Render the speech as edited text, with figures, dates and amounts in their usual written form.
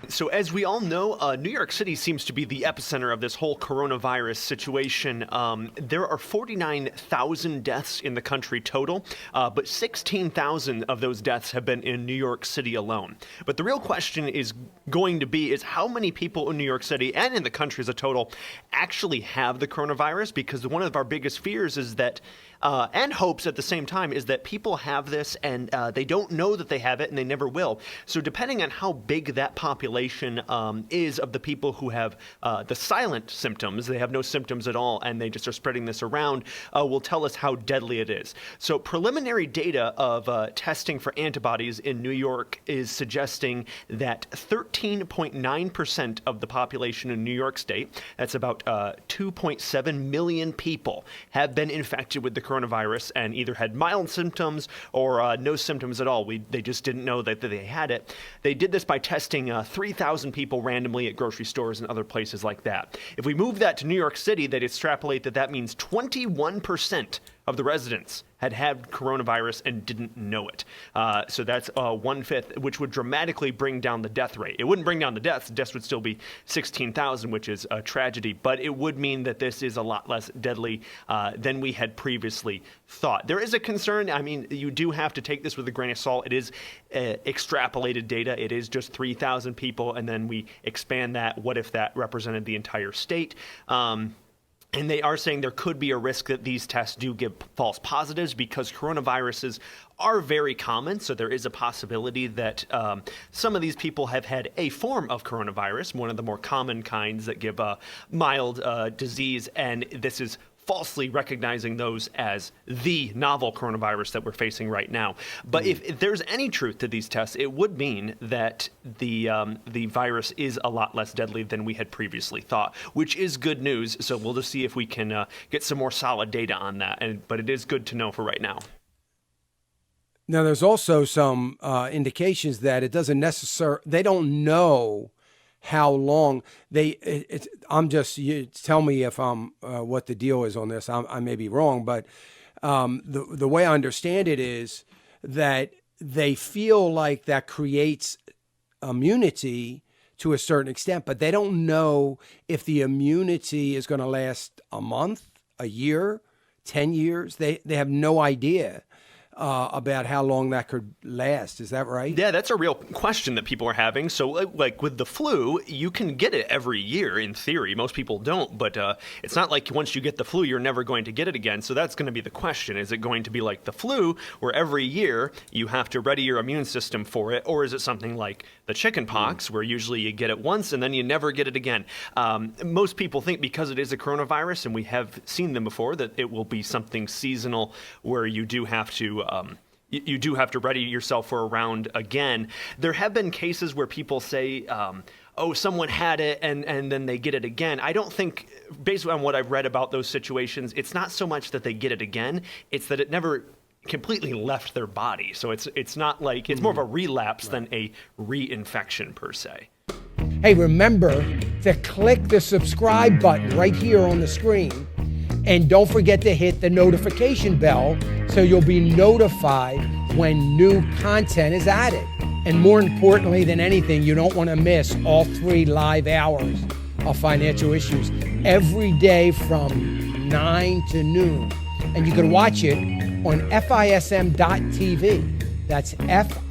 So as we all know, New York City seems to be the epicenter of this whole coronavirus situation. There are 49,000 deaths in the country total, but 16,000 of those deaths have been in New York City alone. But the real question is going to be is how many people in New York City and in the country as a total actually have the coronavirus? Because one of our biggest fears is that and hopes at the same time is that people have this and they don't know that they have it and they never will. So depending on how big that population is of the people who have the silent symptoms, they have no symptoms at all and they just are spreading this around, will tell us how deadly it is. So preliminary data of testing for antibodies in New York is suggesting that 13.9% of the population in New York State, that's about 2.7 million people, have been infected with the coronavirus and either had mild symptoms or no symptoms at all. They just didn't know that they had it. They did this by testing 3,000 people randomly at grocery stores and other places like that. If we move that to New York City, they'd extrapolate that means 21% of the residents had coronavirus and didn't know it. So that's 1/5, which would dramatically bring down the death rate. It wouldn't bring down the deaths. The deaths would still be 16,000, which is a tragedy. But it would mean that this is a lot less deadly than we had previously thought. There is a concern. I mean, you do have to take this with a grain of salt. It is extrapolated data. It is just 3,000 people, and then we expand that. What if that represented the entire state? And they are saying there could be a risk that these tests do give false positives because coronaviruses are very common. So there is a possibility that some of these people have had a form of coronavirus, one of the more common kinds that give a mild disease. And this is falsely recognizing those as the novel coronavirus that we're facing right now. But if there's any truth to these tests, it would mean that the virus is a lot less deadly than we had previously thought, which is good news. So we'll just see if we can get some more solid data on that. But it is good to know for right now. Now, there's also some indications that it doesn't they don't know how long you tell me if what the deal is on this. I may be wrong, but the way I understand it is that they feel like that creates immunity to a certain extent, but they don't know if the immunity is going to last a month, a year, 10 years. They have no idea about how long that could last. Is that right? Yeah, that's a real question that people are having. So like with the flu, you can get it every year in theory. Most people don't, but it's not like once you get the flu, you're never going to get it again. So that's going to be the question. Is it going to be like the flu where every year you have to ready your immune system for it? Or is it something like the chicken pox where usually you get it once and then you never get it again? Most people think because it is a coronavirus, and we have seen them before, that it will be something seasonal where you do have to you do have to ready yourself for a round again. There have been cases where people say, someone had it and then they get it again. I don't think, based on what I've read about those situations, it's not so much that they get it again, it's that it never completely left their body. So it's not like, it's more of a relapse than a reinfection per se. Hey, remember to click the subscribe button right here on the screen. And don't forget to hit the notification bell so you'll be notified when new content is added. And more importantly than anything, you don't want to miss all 3 live hours of Financial Issues every day from 9 to noon. And you can watch it on FISM.TV. That's FISM.TV.